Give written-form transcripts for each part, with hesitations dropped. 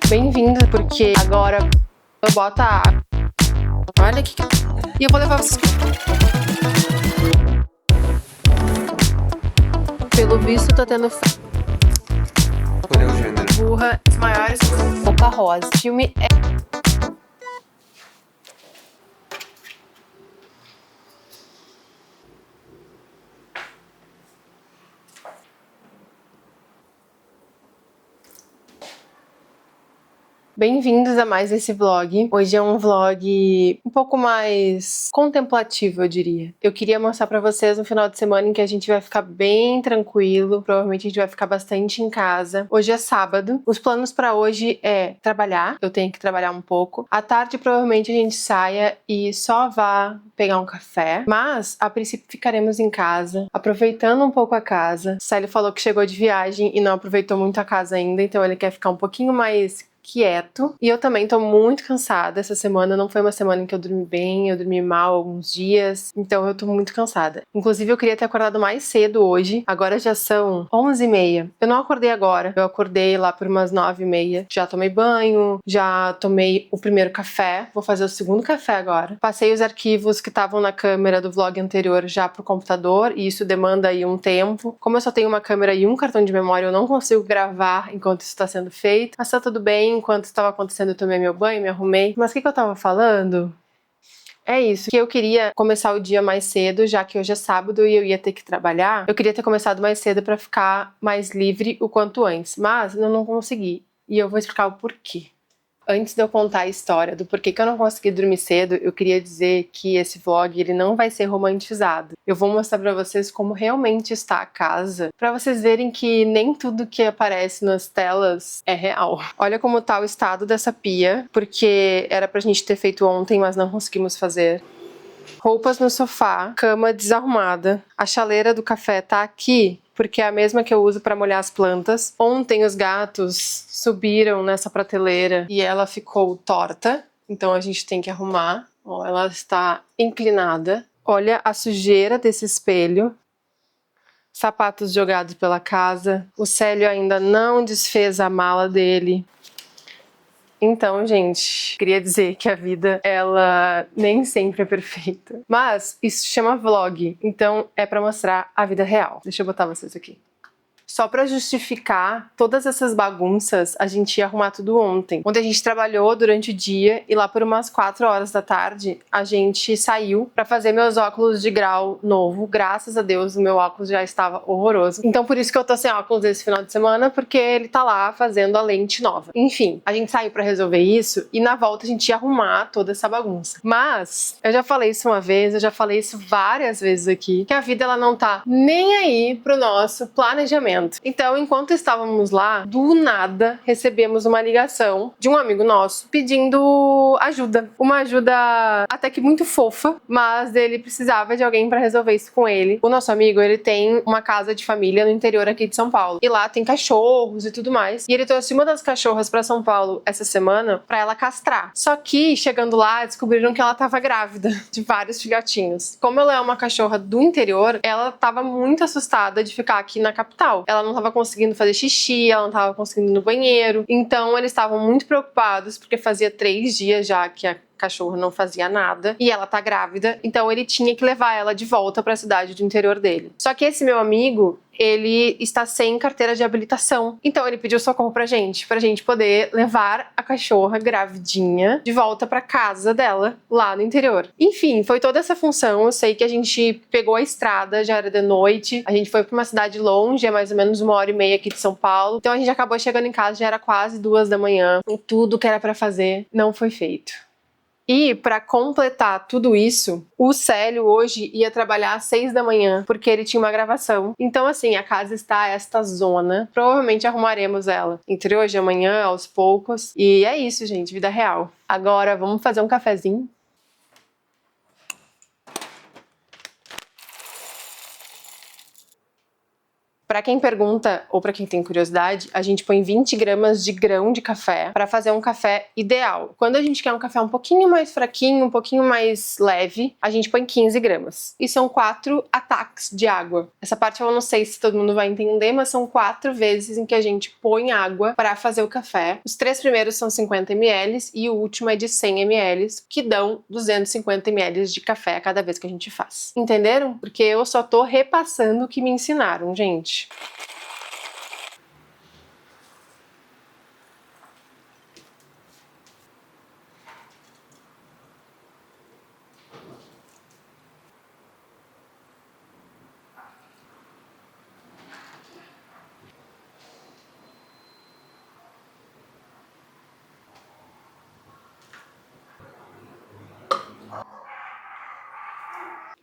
Bem-vinda, porque agora eu boto a água. Olha aqui. E eu vou levar vocês. Pelo visto, tá tendo. Qual é o gênero? Burra, os maiores. Boca Rosa. O filme é. Bem-vindos a mais esse vlog. Hoje é um vlog um pouco mais contemplativo, eu diria. Eu queria mostrar pra vocês um final de semana em que a gente vai ficar bem tranquilo. Provavelmente a gente vai ficar bastante em casa. Hoje é sábado. Os planos pra hoje é trabalhar. Eu tenho que trabalhar um pouco. À tarde, provavelmente, a gente saia e só vá pegar um café. Mas, a princípio, ficaremos em casa, aproveitando um pouco a casa. Célio falou que chegou de viagem e não aproveitou muito a casa ainda, então ele quer ficar um pouquinho mais quieto. E eu também tô muito cansada. Essa semana não foi uma semana em que eu dormi bem, eu dormi mal alguns dias, então eu tô muito cansada. Inclusive eu queria ter acordado mais cedo hoje, agora já são 11h30. Eu não acordei agora, eu acordei lá por umas 9h30. Já tomei banho, já tomei o primeiro café, vou fazer o segundo café agora. Passei os arquivos que estavam na câmera do vlog anterior já pro computador, e isso demanda aí um tempo. Como eu só tenho uma câmera e um cartão de memória, eu não consigo gravar enquanto isso tá sendo feito, mas tá tudo bem. Enquanto estava acontecendo, eu tomei meu banho, me arrumei. Mas o que eu tava falando? É isso, que eu queria começar o dia mais cedo, já que hoje é sábado e eu ia ter que trabalhar. Eu queria ter começado mais cedo pra ficar mais livre o quanto antes, mas eu não consegui. E eu vou explicar o porquê. Antes de eu contar a história do porquê que eu não consegui dormir cedo, eu queria dizer que esse vlog ele não vai ser romantizado. Eu vou mostrar pra vocês como realmente está a casa, pra vocês verem que nem tudo que aparece nas telas é real. Olha como tá o estado dessa pia, porque era pra gente ter feito ontem, mas não conseguimos fazer. Roupas no sofá, cama desarrumada, a chaleira do café tá aqui, porque é a mesma que eu uso para molhar as plantas. Ontem os gatos subiram nessa prateleira e ela ficou torta, então a gente tem que arrumar. Ó, ela está inclinada. Olha a sujeira desse espelho. Sapatos jogados pela casa. O Célio ainda não desfez a mala dele. Então, gente, queria dizer que a vida, ela nem sempre é perfeita. Mas isso chama vlog, então é pra mostrar a vida real. Deixa eu botar vocês aqui. Só pra justificar todas essas bagunças, a gente ia arrumar tudo ontem. Ontem a gente trabalhou durante o dia e lá por umas 4 horas da tarde a gente saiu pra fazer meus óculos de grau novo. Graças a Deus o meu óculos já estava horroroso. Então por isso que eu tô sem óculos esse final de semana, porque ele tá lá fazendo a lente nova. Enfim, a gente saiu pra resolver isso e na volta a gente ia arrumar toda essa bagunça. Mas, eu já falei isso uma vez, eu já falei isso várias vezes aqui, que a vida ela não tá nem aí pro nosso planejamento. Então, enquanto estávamos lá, do nada recebemos uma ligação de um amigo nosso pedindo ajuda. Uma ajuda até que muito fofa, mas ele precisava de alguém para resolver isso com ele. O nosso amigo, ele tem uma casa de família no interior aqui de São Paulo. E lá tem cachorros e tudo mais. E ele trouxe uma das cachorras para São Paulo essa semana para ela castrar. Só que, chegando lá, descobriram que ela estava grávida de vários filhotinhos. Como ela é uma cachorra do interior, ela estava muito assustada de ficar aqui na capital. Ela não estava conseguindo fazer xixi, ela não estava conseguindo ir no banheiro. Então eles estavam muito preocupados porque fazia 3 dias já que a cachorra não fazia nada e ela tá grávida, então ele tinha que levar ela de volta para a cidade do interior dele. Só que esse meu amigo, ele está sem carteira de habilitação, então ele pediu socorro pra gente poder levar a cachorra gravidinha de volta pra casa dela, lá no interior. Enfim, foi toda essa função. Eu sei que a gente pegou a estrada, já era de noite, a gente foi pra uma cidade longe, é mais ou menos 1h30 aqui de São Paulo, então a gente acabou chegando em casa, já era quase 2 da manhã, e tudo que era pra fazer não foi feito. E para completar tudo isso, o Célio hoje ia trabalhar às 6 da manhã, porque ele tinha uma gravação. Então assim, a casa está esta zona. Provavelmente arrumaremos ela entre hoje e amanhã, aos poucos. E é isso, gente, vida real. Agora vamos fazer um cafezinho. Pra quem pergunta ou pra quem tem curiosidade, a gente põe 20 gramas de grão de café pra fazer um café ideal. Quando a gente quer um café um pouquinho mais fraquinho, um pouquinho mais leve, a gente põe 15 gramas. E são 4 ataques de água. Essa parte eu não sei se todo mundo vai entender, mas são 4 vezes em que a gente põe água pra fazer o café. Os 3 primeiros são 50 ml e o último é de 100 ml, que dão 250 ml de café a cada vez que a gente faz. Entenderam? Porque eu só tô repassando o que me ensinaram, gente.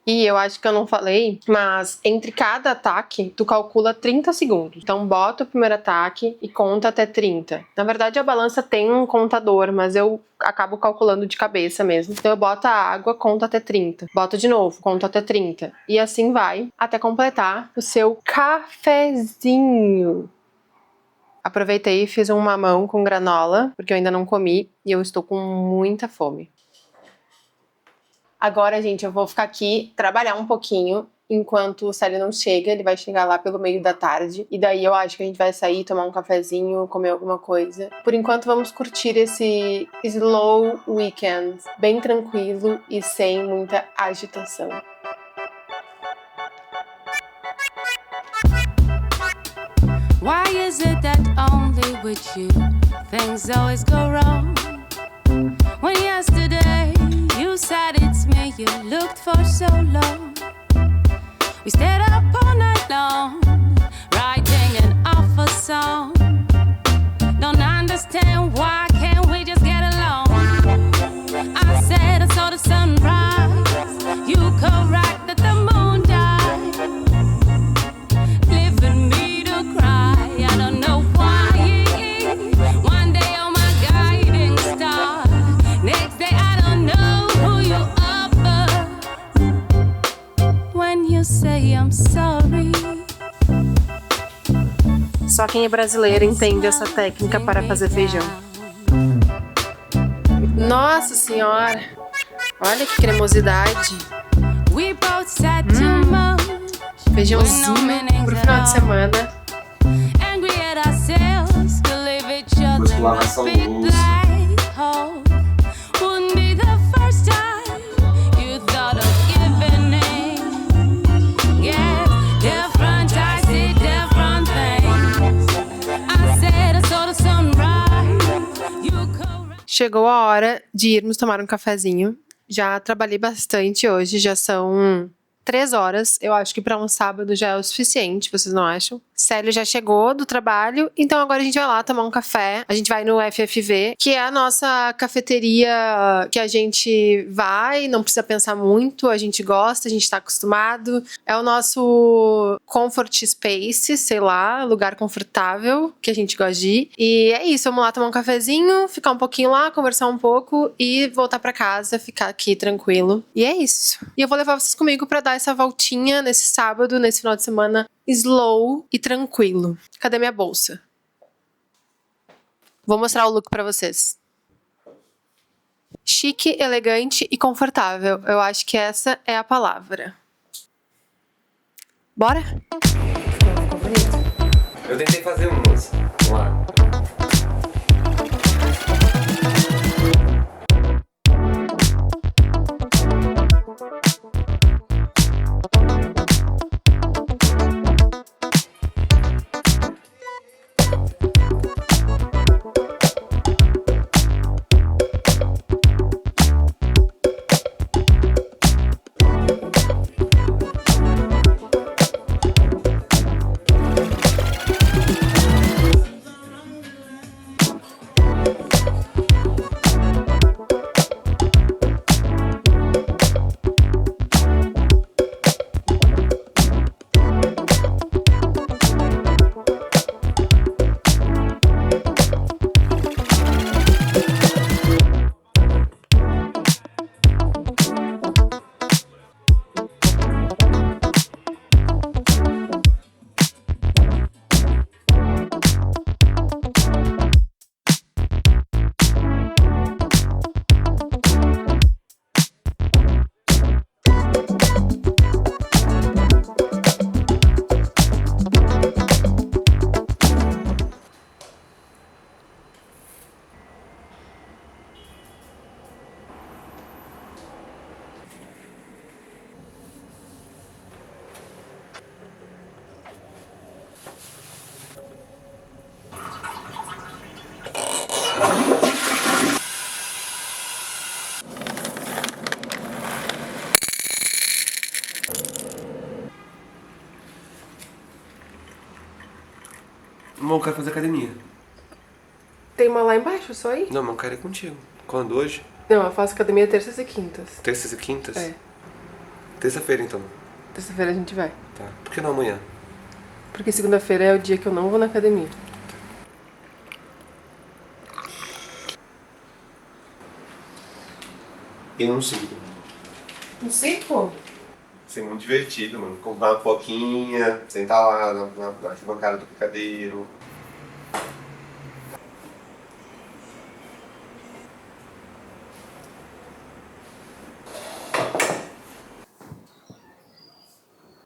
E eu acho que eu não falei, mas entre cada ataque, tu calcula 30 segundos. Então bota o primeiro ataque e conta até 30. Na verdade a balança tem um contador, mas eu acabo calculando de cabeça mesmo. Então eu boto a água, conto até 30. Boto de novo, conto até 30. E assim vai até completar o seu cafezinho. Aproveitei e fiz um mamão com granola, porque eu ainda não comi e eu estou com muita fome. Agora, gente, eu vou ficar aqui, trabalhar um pouquinho, enquanto o Célio não chega. Ele vai chegar lá pelo meio da tarde. E daí eu acho que a gente vai sair, tomar um cafezinho, comer alguma coisa. Por enquanto, vamos curtir esse slow weekend. Bem tranquilo e sem muita agitação. Why is it that only with you things always go wrong? When yesterday you said it's me you looked for so long. We stayed up all night long, writing an awful song. Don't understand why can't we just get along? I said I saw the sunrise, you correct that the moon died, leaving me to cry. I don't know why. One day you're my guiding star, next day I don't know who you are, but when you say I'm sorry. Só quem é brasileiro entende essa técnica para fazer feijão. Nossa senhora! Olha que cremosidade! Feijãozinho pro final de semana. Depois lavação louça. Chegou a hora de irmos tomar um cafezinho. Já trabalhei bastante hoje, já são 3 horas. Eu acho que para um sábado já é o suficiente, vocês não acham? Célio já chegou do trabalho, então agora a gente vai lá tomar um café. A gente vai no FFV, que é a nossa cafeteria que a gente vai, não precisa pensar muito, a gente gosta, a gente tá acostumado. É o nosso comfort space, sei lá, lugar confortável que a gente gosta de ir. E é isso, vamos lá tomar um cafezinho, ficar um pouquinho lá, conversar um pouco e voltar pra casa, ficar aqui tranquilo. E é isso. E eu vou levar vocês comigo pra dar essa voltinha nesse sábado, nesse final de semana slow e tranquilo. Cadê minha bolsa? Vou mostrar o look pra vocês. Chique, elegante e confortável. Eu acho que essa é a palavra. Bora? Ficou bonito. Eu tentei fazer um, moça. Vamos lá. Não, eu quero fazer academia. Tem uma lá embaixo, só aí? Não, mas eu quero ir contigo. Quando? Hoje? Não, eu faço academia terças e quintas. Terças e quintas? É. Terça-feira, então. Terça-feira a gente vai. Tá. Por que não amanhã? Porque segunda-feira é o dia que eu não vou na academia. E não sigo. Um circo? Isso é muito divertido, mano. Comprar uma coquinha, sentar lá na arquibancada do picadeiro.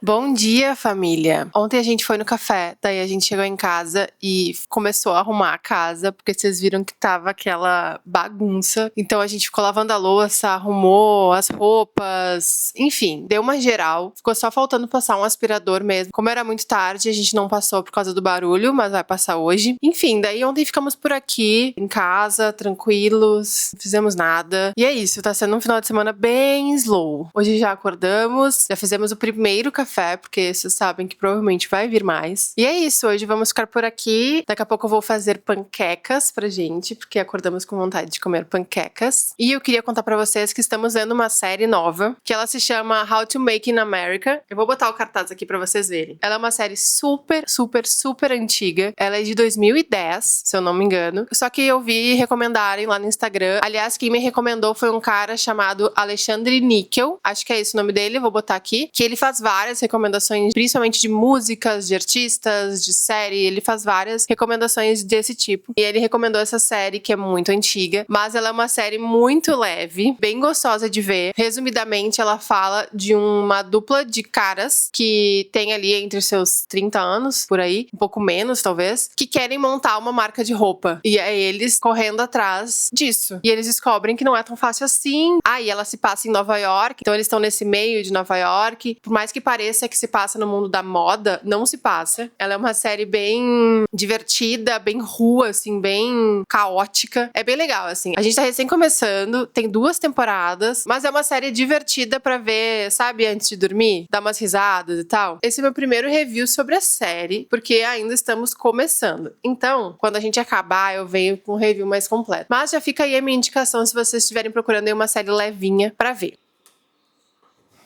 Bom dia, família! Ontem a gente foi no café, daí a gente chegou em casa e começou a arrumar a casa, porque vocês viram que tava aquela bagunça. Então a gente ficou lavando a louça, arrumou as roupas, enfim, deu uma geral. Ficou só faltando passar um aspirador mesmo. Como era muito tarde, a gente não passou por causa do barulho, mas vai passar hoje. Enfim, daí ontem ficamos por aqui, em casa, tranquilos, não fizemos nada. E é isso, tá sendo um final de semana bem slow. Hoje já acordamos, já fizemos o primeiro café, porque vocês sabem que provavelmente vai vir mais. E é isso, hoje vamos ficar por aqui. Daqui a pouco eu vou fazer panquecas pra gente, porque acordamos com vontade de comer panquecas. E eu queria contar pra vocês que estamos vendo uma série nova, que ela se chama How to Make in America. Eu vou botar o cartaz aqui pra vocês verem. Ela é uma série super, super, super antiga. Ela é de 2010, se eu não me engano. Só que eu vi recomendarem lá no Instagram. Aliás, quem me recomendou foi um cara chamado Alexandre Níquel. Acho que é esse o nome dele, vou botar aqui. Que ele faz várias recomendações, principalmente de músicas, de artistas, de série. Ele faz várias recomendações desse tipo. E ele recomendou essa série, que é muito antiga, mas ela é uma série muito leve, bem gostosa de ver. Resumidamente, ela fala de uma dupla de caras que tem ali entre seus 30 anos, por aí, um pouco menos, talvez, que querem montar uma marca de roupa. E é eles correndo atrás disso. E eles descobrem que não é tão fácil assim. E ela se passa em Nova York, então eles estão nesse meio de Nova York. Por mais que pareça que se passa no mundo da moda, não se passa. Ela é uma série bem divertida, bem rua, assim, bem caótica. É bem legal, assim. A gente tá recém começando, tem 2 temporadas, mas é uma série divertida pra ver, sabe, antes de dormir, dar umas risadas e tal. Esse é meu primeiro review sobre a série, porque ainda estamos começando. Então, quando a gente acabar, eu venho com um review mais completo. Mas já fica aí a minha indicação se vocês estiverem procurando aí uma série levinha pra ver.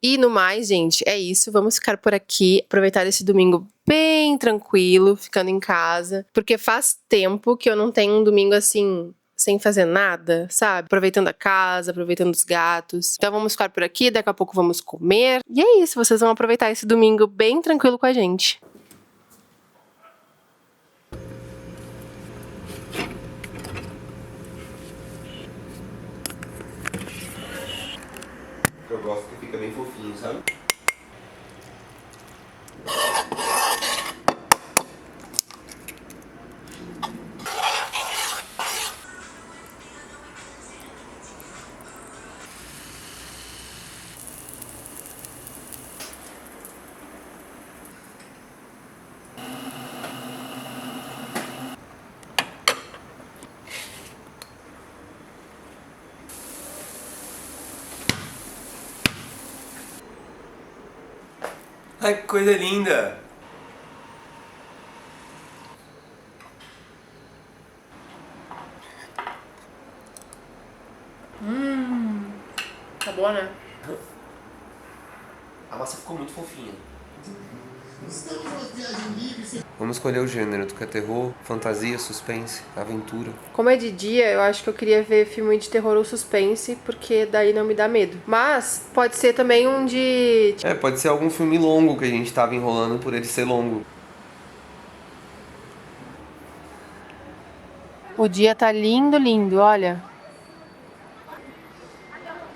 E no mais, gente, é isso. Vamos ficar por aqui, aproveitar esse domingo bem tranquilo, ficando em casa. Porque faz tempo que eu não tenho um domingo assim, sem fazer nada, sabe? Aproveitando a casa, aproveitando os gatos. Então vamos ficar por aqui, daqui a pouco vamos comer. E é isso, vocês vão aproveitar esse domingo bem tranquilo com a gente. Eu gosto que fica bem fofinho, sabe? Ai, que coisa linda! Tá boa, né? A massa ficou muito fofinha. Vamos escolher o gênero. Tu quer terror, fantasia, suspense, aventura? Como é de dia, eu acho que eu queria ver filme de terror ou suspense, porque daí não me dá medo. Mas pode ser também um de... Pode ser algum filme longo que a gente tava enrolando por ele ser longo. O dia tá lindo, lindo, olha.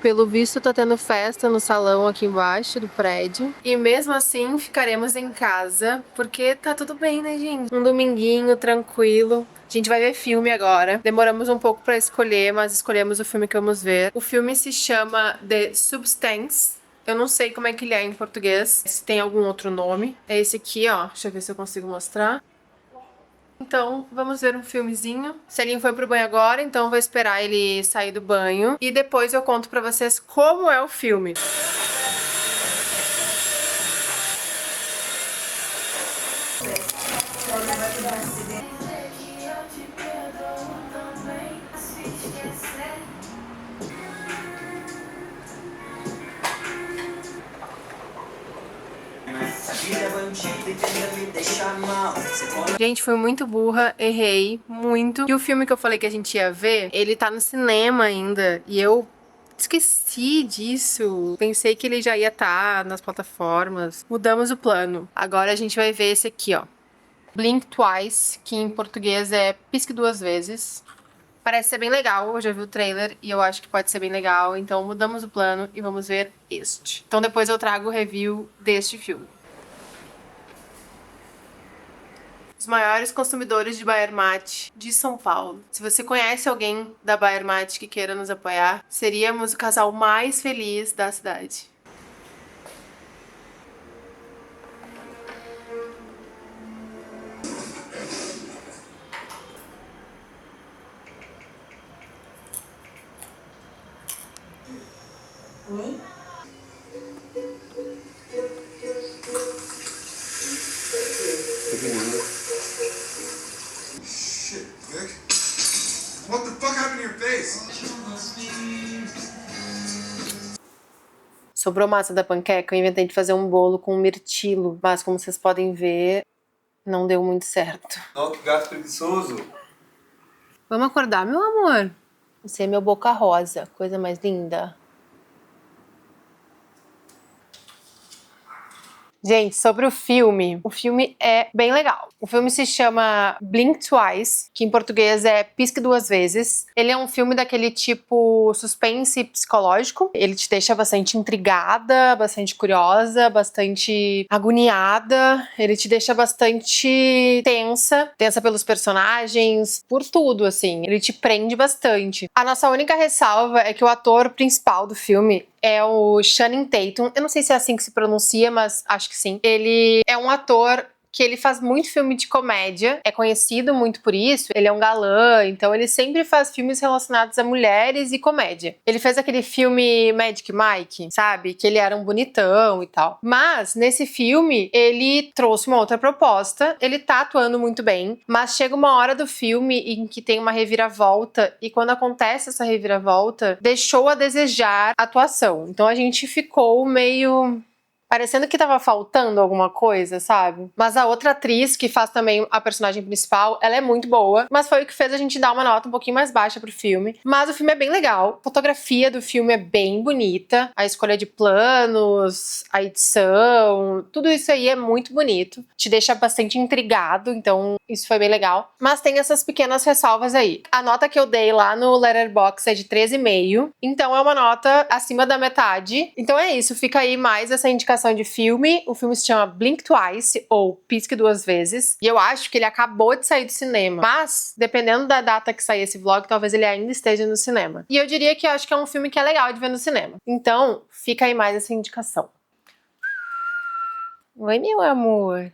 Pelo visto, tá tendo festa no salão aqui embaixo do prédio. E mesmo assim, ficaremos em casa, porque tá tudo bem, né, gente? Um dominguinho, tranquilo. A gente vai ver filme agora. Demoramos um pouco pra escolher, mas escolhemos o filme que vamos ver. O filme se chama The Substance. Eu não sei como é que ele é em português, se tem algum outro nome. É esse aqui, ó. Deixa eu ver se eu consigo mostrar. Então, vamos ver um filmezinho. O Celinho foi pro banho agora, então eu vou esperar ele sair do banho. E depois eu conto pra vocês como é o filme. Gente, fui muito burra, errei muito. E o filme que eu falei que a gente ia ver, ele tá no cinema ainda. E eu esqueci disso. Pensei que ele já ia estar nas plataformas. Mudamos o plano. Agora a gente vai ver esse aqui, ó. Blink Twice, que em português é Pisque Duas Vezes. Parece ser bem legal, eu já vi o trailer e eu acho que pode ser bem legal. Então mudamos o plano e vamos ver este. Então depois eu trago o review deste filme. Os maiores consumidores de Bayer Mate de São Paulo. Se você conhece alguém da Bayer Mate que queira nos apoiar, seríamos o casal mais feliz da cidade. Oi? Shit, Vic. What the fuck happened to your face? Sobrou massa da panqueca, eu inventei de fazer um bolo com mirtilo, mas como vocês podem ver, não deu muito certo. Ó, que gato preguiçoso. Vamos acordar, meu amor? Você é meu boca rosa, coisa mais linda. Gente, sobre o filme é bem legal. O filme se chama Blink Twice, que em português é Pisque Duas Vezes. Ele é um filme daquele tipo suspense psicológico. Ele te deixa bastante intrigada, bastante curiosa, bastante agoniada. Ele te deixa bastante tensa pelos personagens, por tudo, assim. Ele te prende bastante. A nossa única ressalva é que o ator principal do filme é o Channing Tatum. Eu não sei se é assim que se pronuncia, mas acho que sim. Ele é um ator que ele faz muito filme de comédia, é conhecido muito por isso, ele é um galã, então ele sempre faz filmes relacionados a mulheres e comédia. Ele fez aquele filme Magic Mike, sabe? Que ele era um bonitão e tal. Mas, nesse filme, ele trouxe uma outra proposta, ele tá atuando muito bem, mas chega uma hora do filme em que tem uma reviravolta, e quando acontece essa reviravolta, deixou a desejar a atuação. Então a gente ficou meio parecendo que tava faltando alguma coisa, sabe? Mas a outra atriz, que faz também a personagem principal, ela é muito boa, mas foi o que fez a gente dar uma nota um pouquinho mais baixa pro filme. Mas o filme é bem legal, a fotografia do filme é bem bonita, a escolha de planos, a edição, tudo isso aí é muito bonito. Te deixa bastante intrigado, então isso foi bem legal. Mas tem essas pequenas ressalvas aí. A nota que eu dei lá no Letterboxd é de 13,5, então é uma nota acima da metade. Então é isso, fica aí mais essa indicação de filme. O filme se chama Blink Twice, ou Pisque Duas Vezes, e eu acho que ele acabou de sair do cinema, mas dependendo da data que sair esse vlog, talvez ele ainda esteja no cinema. E eu diria que eu acho que é um filme que é legal de ver no cinema. Então, fica aí mais essa indicação. Oi, meu amor.